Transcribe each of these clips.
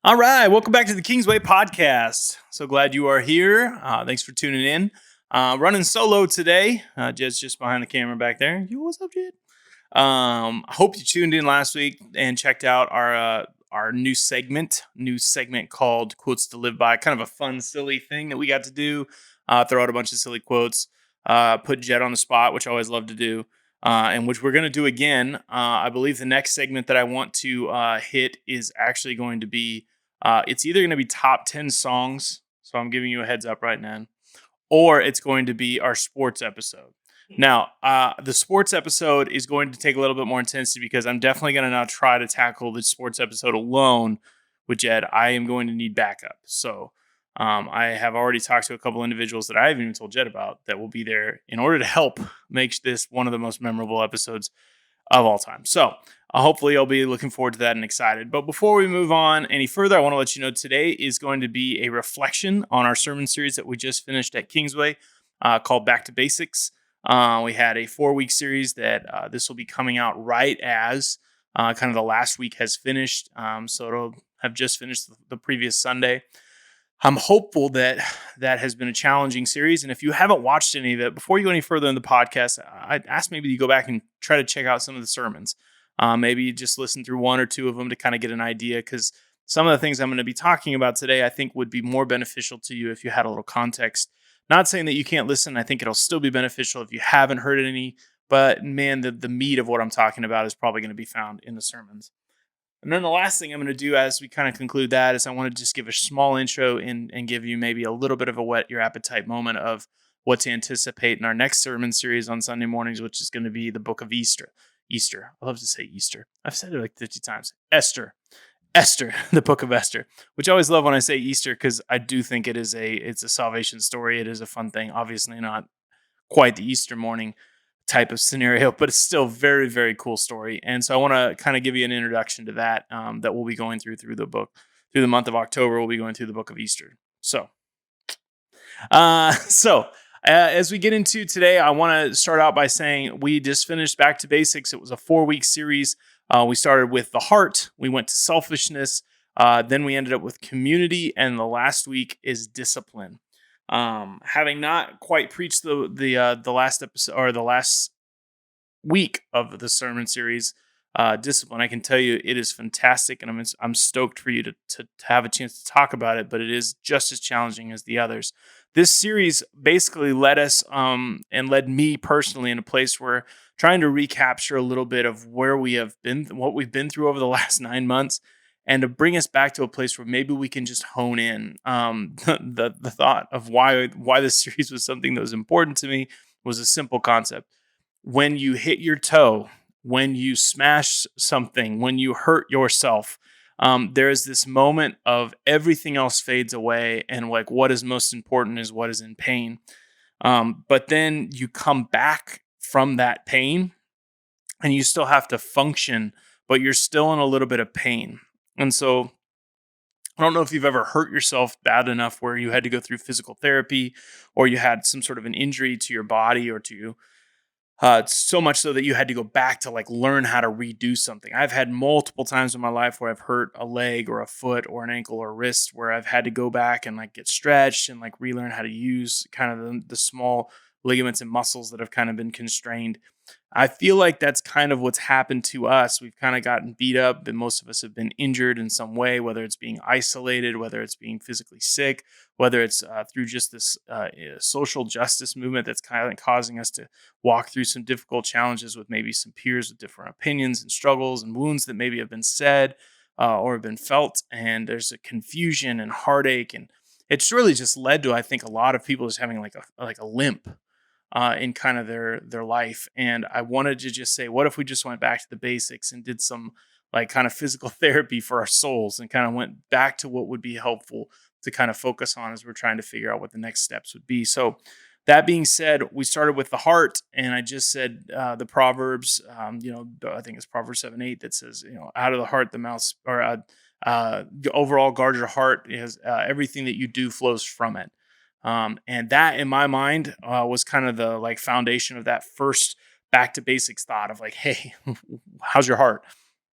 All right, welcome back to the Kingsway podcast. So glad you are here. Thanks for tuning in. Running solo today. Jed's just behind the camera back there. You, what's up, Jed? I hope you tuned in last week and checked out our new segment called "Quotes to Live By." Kind of a fun, silly thing that we got to do. Throw out a bunch of silly quotes. Put Jed on the spot, which I always love to do. And which we're going to do again. I believe the next segment that I want to hit is actually going to be it's either going to be top 10 songs. So I'm giving you a heads up right now, or it's going to be our sports episode. Now, the sports episode is going to take a little bit more intensity because I'm definitely going to now try to tackle the sports episode alone with Jed. I am going to need backup. So I have already talked to a couple individuals that I haven't even told Jed about that will be there in order to help make this one of the most memorable episodes of all time. So hopefully you'll be looking forward to that and excited. But before we move on any further, I want to let you know today is going to be a reflection on our sermon series that we just finished at Kingsway called Back to Basics. We had a 4-week series that this will be coming out right as kind of the last week has finished. So it'll have just finished the previous Sunday. I'm hopeful that that has been a challenging series. And if you haven't watched any of it, before you go any further in the podcast, I'd ask maybe you go back and try to check out some of the sermons. Maybe just listen through one or two of them to kind of get an idea, because some of the things I'm going to be talking about today, I think would be more beneficial to you if you had a little context. Not saying that you can't listen. I think it'll still be beneficial if you haven't heard any. But man, the meat of what I'm talking about is probably going to be found in the sermons. And then the last thing I'm going to do as we kind of conclude that is I want to just give a small intro and give you maybe a little bit of a whet your appetite moment of what to anticipate in our next sermon series on Sunday mornings, which is going to be the book of Easter. Easter. I love to say Easter. I've said it like 50 times. Esther, the book of Esther, which I always love when I say Easter because I do think it's a salvation story. It is a fun thing. Obviously not quite the Easter morning type of scenario, but it's still very, very cool story. And so I want to kind of give you an introduction to that that we'll be going through the book through the month of October. We'll be going through the book of Easter. So as we get into today, I want to start out by saying we just finished Back to Basics. It was a 4-week series. We started with the heart. We went to selfishness. Then we ended up with community, and the last week is discipline. Having not quite preached the last episode or the last week of the sermon series, discipline, I can tell you it is fantastic, and I'm stoked for you to have a chance to talk about it. But it is just as challenging as the others. This series basically led us and led me personally in a place where trying to recapture a little bit of where we have been, what we've been through over the last 9 months, and to bring us back to a place where maybe we can just hone in. The thought of why this series was something that was important to me was a simple concept. When you hit your toe, when you smash something, when you hurt yourself, there is this moment of everything else fades away, and like what is most important is what is in pain. But then you come back from that pain, and you still have to function, but you're still in a little bit of pain. And so I don't know if you've ever hurt yourself bad enough where you had to go through physical therapy, or you had some sort of an injury to your body or to you. So much so that you had to go back to like learn how to redo something. I've had multiple times in my life where I've hurt a leg or a foot or an ankle or wrist where I've had to go back and like get stretched and like relearn how to use kind of the small ligaments and muscles that have kind of been constrained. I feel like that's kind of what's happened to us. We've kind of gotten beat up, and most of us have been injured in some way, whether it's being isolated, whether it's being physically sick, whether it's through just this social justice movement that's kind of causing us to walk through some difficult challenges with maybe some peers with different opinions and struggles and wounds that maybe have been said or have been felt. And there's a confusion and heartache. And it's really just led to, I think, a lot of people just having like a limp in kind of their life. And I wanted to just say, what if we just went back to the basics and did some like kind of physical therapy for our souls and kind of went back to what would be helpful to kind of focus on as we're trying to figure out what the next steps would be. So that being said, we started with the heart, and I just said the Proverbs, I think it's Proverbs 7:8 that says, out of the heart, the mouth, or overall guard your heart, is everything that you do flows from it. And that in my mind was kind of the like foundation of that first back to basics thought of like, hey, how's your heart?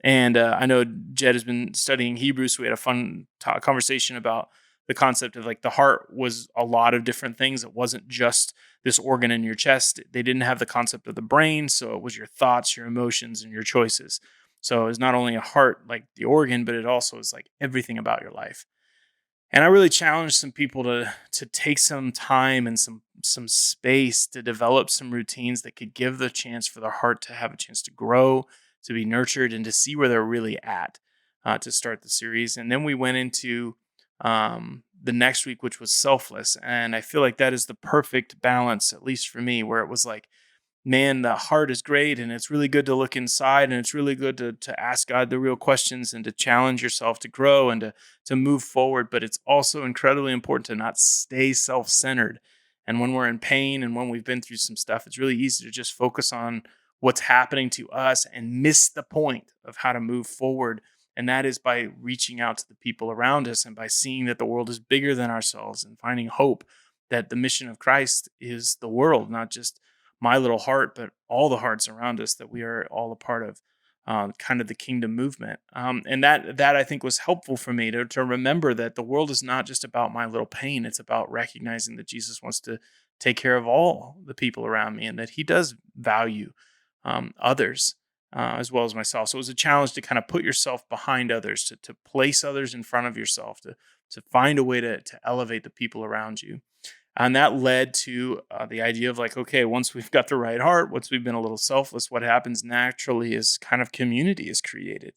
And I know Jed has been studying Hebrew, so we had a fun conversation about the concept of like the heart was a lot of different things. It wasn't just this organ in your chest. They didn't have the concept of the brain, so it was your thoughts, your emotions, and your choices. So it's not only a heart like the organ, but it also is like everything about your life. And I really challenge some people to take some time and some space to develop some routines that could give the chance for their heart to have a chance to grow, to be nurtured, and to see where they're really at to start the series. And then we went into the next week, which was selfless, and I feel like that is the perfect balance, at least for me, where it was like, man, the heart is great and it's really good to look inside and it's really good to ask God the real questions and to challenge yourself to grow and to move forward. But it's also incredibly important to not stay self-centered. And when we're in pain and when we've been through some stuff, it's really easy to just focus on what's happening to us and miss the point of how to move forward. And that is by reaching out to the people around us and by seeing that the world is bigger than ourselves and finding hope that the mission of Christ is the world, not just my little heart, but all the hearts around us, that we are all a part of kind of the kingdom movement. And that I think was helpful for me to remember that the world is not just about my little pain. It's about recognizing that Jesus wants to take care of all the people around me and that he does value others as well as myself. So it was a challenge to kind of put yourself behind others, to place others in front of yourself, to find a way to elevate the people around you. And that led to the idea of like, okay, once we've got the right heart, once we've been a little selfless, what happens naturally is kind of community is created.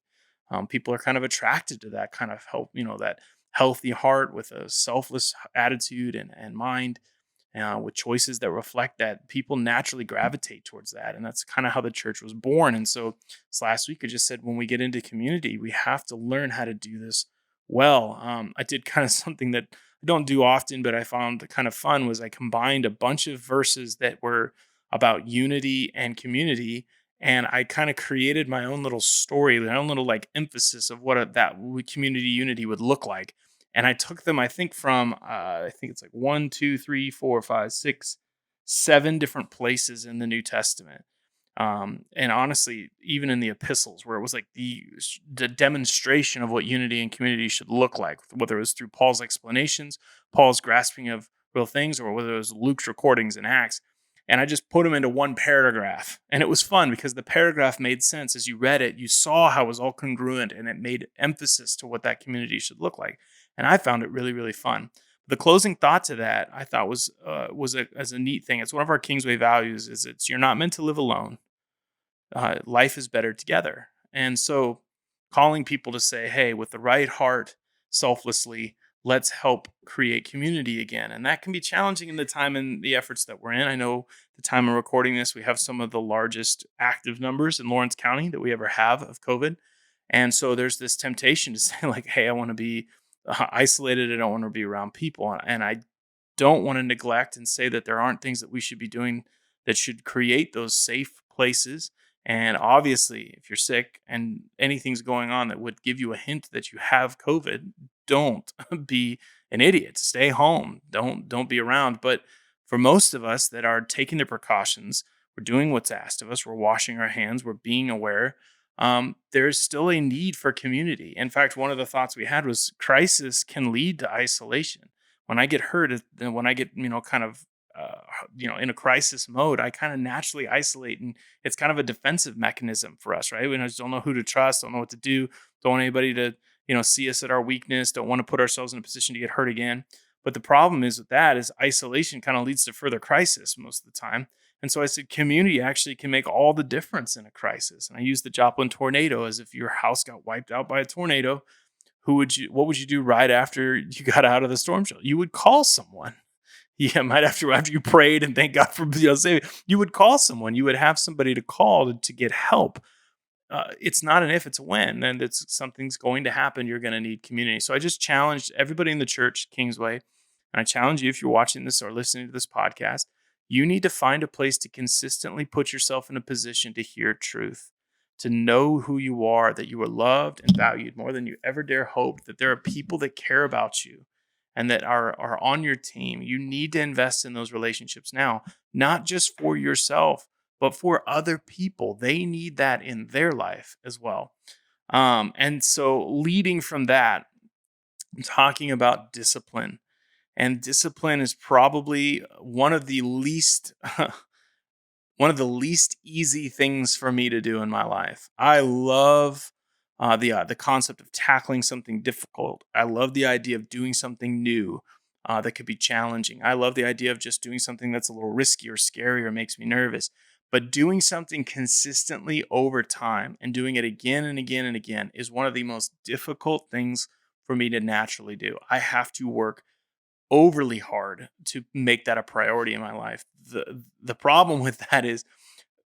People are kind of attracted to that kind of help, that healthy heart with a selfless attitude and mind, with choices that reflect that. People naturally gravitate towards that. And that's kind of how the church was born. And so this last week, I just said, when we get into community, we have to learn how to do this well. I did kind of something that I don't do often, but I found kind of fun was I combined a bunch of verses that were about unity and community. And I kind of created my own little story, my own little like emphasis of what community unity would look like. And I took them, I think, from I think it's like 7 different places in the New Testament. And honestly, even in the epistles, where it was like the demonstration of what unity and community should look like, whether it was through Paul's explanations, Paul's grasping of real things, or whether it was Luke's recordings in Acts. And I just put them into one paragraph. And it was fun because the paragraph made sense. As you read it, you saw how it was all congruent and it made emphasis to what that community should look like. And I found it really, really fun. The closing thought to that I thought was as a neat thing. It's one of our Kingsway values. Is it's you're not meant to live alone. Life is better together. And so calling people to say, hey, with the right heart, selflessly, let's help create community again. And that can be challenging in the time and the efforts that we're in. I know the time of recording this, we have some of the largest active numbers in Lawrence County that we ever have of COVID. And so there's this temptation to say like, hey, I want to be isolated. I don't want to be around people. And I don't want to neglect and say that there aren't things that we should be doing that should create those safe places. And obviously, if you're sick and anything's going on that would give you a hint that you have COVID, don't be an idiot. Stay home. Don't be around. But for most of us that are taking the precautions, we're doing what's asked of us. We're washing our hands. We're being aware. There's still a need for community. In fact, one of the thoughts we had was crisis can lead to isolation. When I get hurt, when I get kind of in a crisis mode, I kind of naturally isolate, and it's kind of a defensive mechanism for us, right? We just don't know who to trust, don't know what to do, don't want anybody to see us at our weakness, don't want to put ourselves in a position to get hurt again. But the problem is with that is isolation kind of leads to further crisis most of the time. And so I said community actually can make all the difference in a crisis. And I used the Joplin tornado as if your house got wiped out by a tornado. What would you do right after you got out of the storm shelter? You would call someone. Yeah, might after you prayed and thank God for saving, you would call someone. You would have somebody to call to get help. It's not an if, it's a when, and it's something's going to happen. You're going to need community. So I just challenged everybody in the church, Kingsway, and I challenge you if you're watching this or listening to this podcast, you need to find a place to consistently put yourself in a position to hear truth, to know who you are, that you are loved and valued more than you ever dare hope, that there are people that care about you and that are on your team. You need to invest in those relationships now, not just for yourself, but for other people. They need that in their life as well. And so leading from that, I'm talking about discipline. And discipline is probably one of the least easy things for me to do in my life. I love the concept of tackling something difficult. I love the idea of doing something new that could be challenging. I love the idea of just doing something that's a little risky or scary or makes me nervous. But doing something consistently over time and doing it again and again and again is one of the most difficult things for me to naturally do. I have to work overly hard to make that a priority in my life. The problem with that is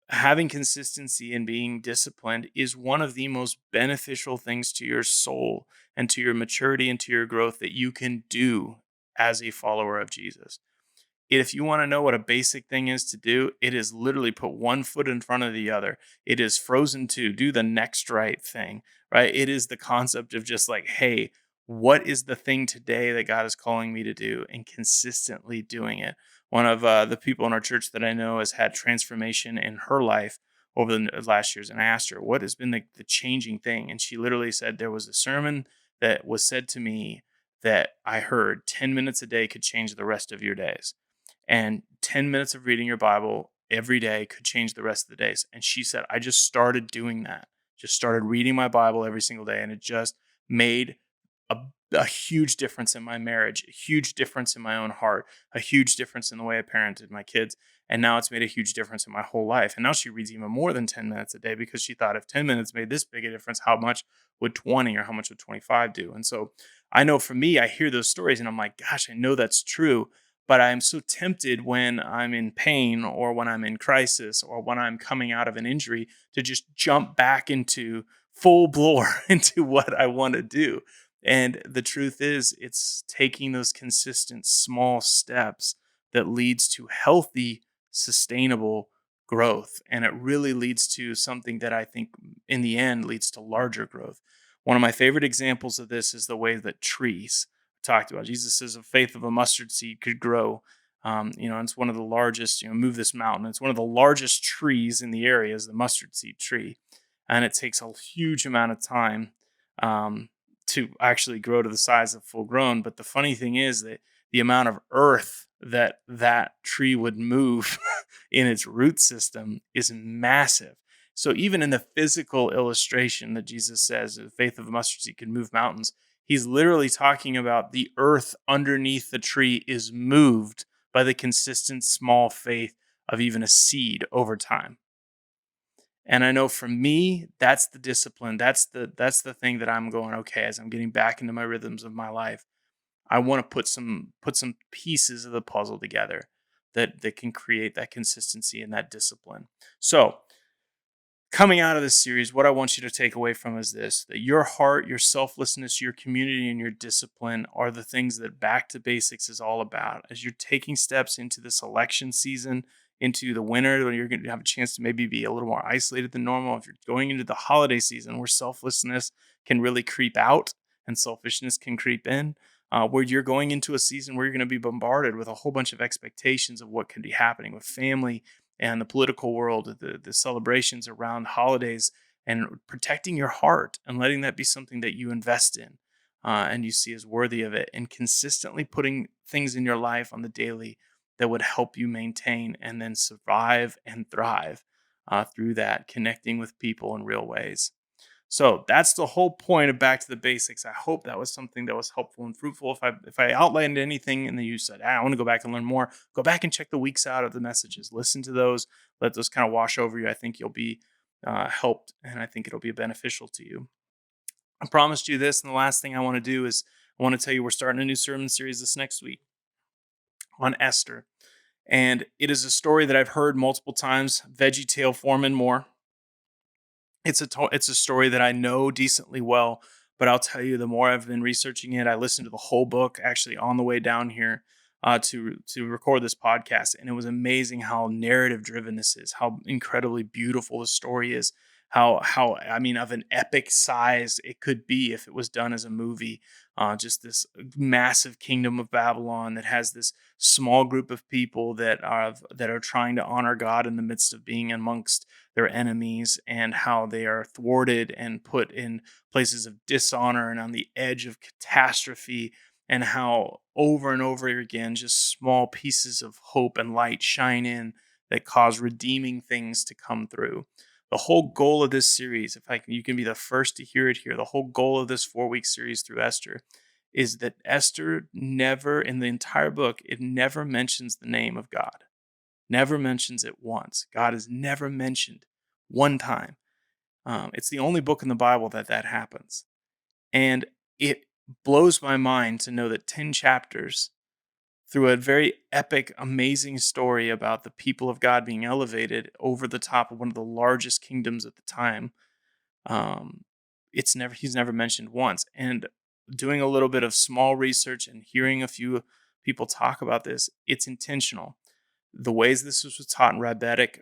having consistency and being disciplined is one of the most beneficial things to your soul and to your maturity and to your growth that you can do as a follower of Jesus. If you want to know what a basic thing is to do, it is literally put one foot in front of the other. It is Frozen 2, do the next right thing, right? It is the concept of just like, hey, what is the thing today that God is calling me to do, and consistently doing it. One of the people in our church that I know has had transformation in her life over the last years. And I asked her, what has been the changing thing? And she literally said, there was a sermon that was said to me that I heard 10 minutes a day could change the rest of your days, and 10 minutes of reading your Bible every day could change the rest of the days. And she said, I just started doing that, just started reading my Bible every single day. And it just made a, a huge difference in my marriage, a huge difference in my own heart, a huge difference in the way I parented my kids. And now it's made a huge difference in my whole life. And now she reads even more than 10 minutes a day, because she thought if 10 minutes made this big a difference, how much would 20 or how much would 25 do? And so I know for me, I hear those stories and I'm like, gosh, I know that's true. But I am so tempted when I'm in pain or when I'm in crisis or when I'm coming out of an injury to just jump back into full bore into what I want to do. And the truth is, it's taking those consistent small steps that leads to healthy, sustainable growth. And it really leads to something that I think in the end leads to larger growth. One of my favorite examples of this is the way that trees talked about. Jesus says, "A faith of a mustard seed could grow." And it's one of the largest. Move this mountain. It's one of the largest trees in the area is the mustard seed tree, and it takes a huge amount of time um, to actually grow to the size of full grown. But the funny thing is that the amount of earth that tree would move in its root system is massive. So even in the physical illustration that Jesus says, the faith of a mustard seed can move mountains, he's literally talking about the earth underneath the tree is moved by the consistent small faith of even a seed over time. And I know for me, that's the discipline. That's the thing that I'm going, okay, as I'm getting back into my rhythms of my life, I want to put some pieces of the puzzle together that can create that consistency and that discipline. So coming out of this series, what I want you to take away from is this: that your heart, your selflessness, your community, and your discipline are the things that Back to Basics is all about. As you're taking steps into this election season, into the winter, when you're going to have a chance to maybe be a little more isolated than normal, if you're going into the holiday season where selflessness can really creep out and selfishness can creep in, where you're going into a season where you're going to be bombarded with a whole bunch of expectations of what could be happening with family and the political world, the celebrations around holidays, and protecting your heart and letting that be something that you invest in and you see as worthy of it, and consistently putting things in your life on the daily that would help you maintain and then survive and thrive through that, connecting with people in real ways. So that's the whole point of Back to the Basics. I hope that was something that was helpful and fruitful. If I outlined anything and then you said, I want to go back and learn more, go back and check the weeks out of the messages. Listen to those. Let those kind of wash over you. I think you'll be helped, and I think it'll be beneficial to you. I promised you this, and the last thing I want to do is I want to tell you we're starting a new sermon series this next week on Esther. And it is a story that I've heard multiple times. Veggie Tale Foreman more. It's a story that I know decently well, but I'll tell you, the more I've been researching it, I listened to the whole book actually on the way down here to record this podcast, and it was amazing how narrative driven this is, how incredibly beautiful the story is, how I mean of an epic size it could be if it was done as a movie. just this massive kingdom of Babylon that has this small group of people that are trying to honor God in the midst of being amongst their enemies, and how they are thwarted and put in places of dishonor and on the edge of catastrophe, and how over and over again just small pieces of hope and light shine in that cause redeeming things to come through. The whole goal of this series, if I can, you can be the first to hear it here. The whole goal of this 4-week series through Esther is that Esther never, in the entire book, it never mentions the name of God. Never mentions it once. God is never mentioned one time. It's the only book in the Bible that happens. And it blows my mind to know that 10 chapters through a very epic, amazing story about the people of God being elevated over the top of one of the largest kingdoms at the time. Um, he's never mentioned once. And doing a little bit of small research and hearing a few people talk about this, it's intentional. The ways this was taught in rabbinic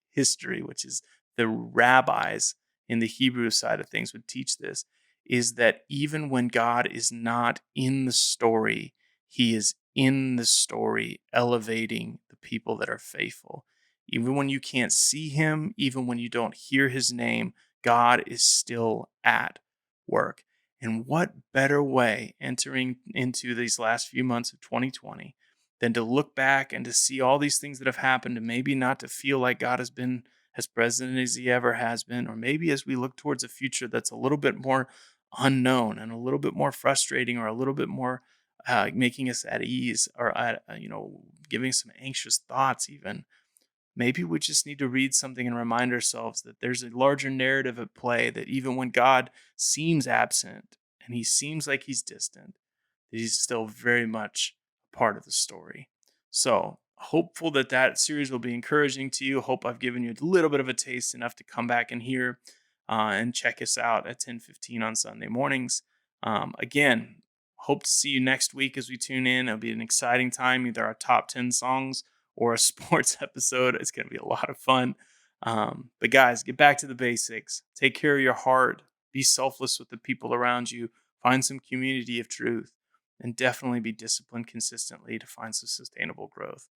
history, which is the rabbis in the Hebrew side of things would teach this, is that even when God is not in the story, he is in the story elevating the people that are faithful. Even when you can't see him, even when you don't hear his name, God is still at work. And what better way entering into these last few months of 2020 than to look back and to see all these things that have happened, and maybe not to feel like God has been as present as he ever has been, or maybe as we look towards a future that's a little bit more unknown and a little bit more frustrating, or a little bit more making us at ease, or giving some anxious thoughts even. Maybe we just need to read something and remind ourselves that there's a larger narrative at play, that even when God seems absent and he seems like he's distant, that he's still very much a part of the story. So, hopeful that series will be encouraging to you. Hope I've given you a little bit of a taste, enough to come back and hear and check us out at 10:15 on Sunday mornings. Again, hope to see you next week as we tune in. It'll be an exciting time, either our top 10 songs or a sports episode. It's going to be a lot of fun. But guys, get back to the basics. Take care of your heart. Be selfless with the people around you. Find some community of truth, and definitely be disciplined consistently to find some sustainable growth.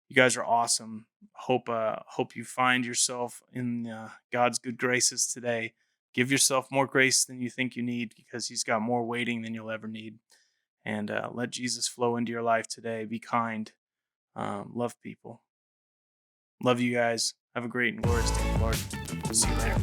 You guys are awesome. Hope you find yourself in God's good graces today. Give yourself more grace than you think you need, because he's got more waiting than you'll ever need. And let Jesus flow into your life today. Be kind. Love people. Love you guys. Have a great and glorious day, Lord. See you later.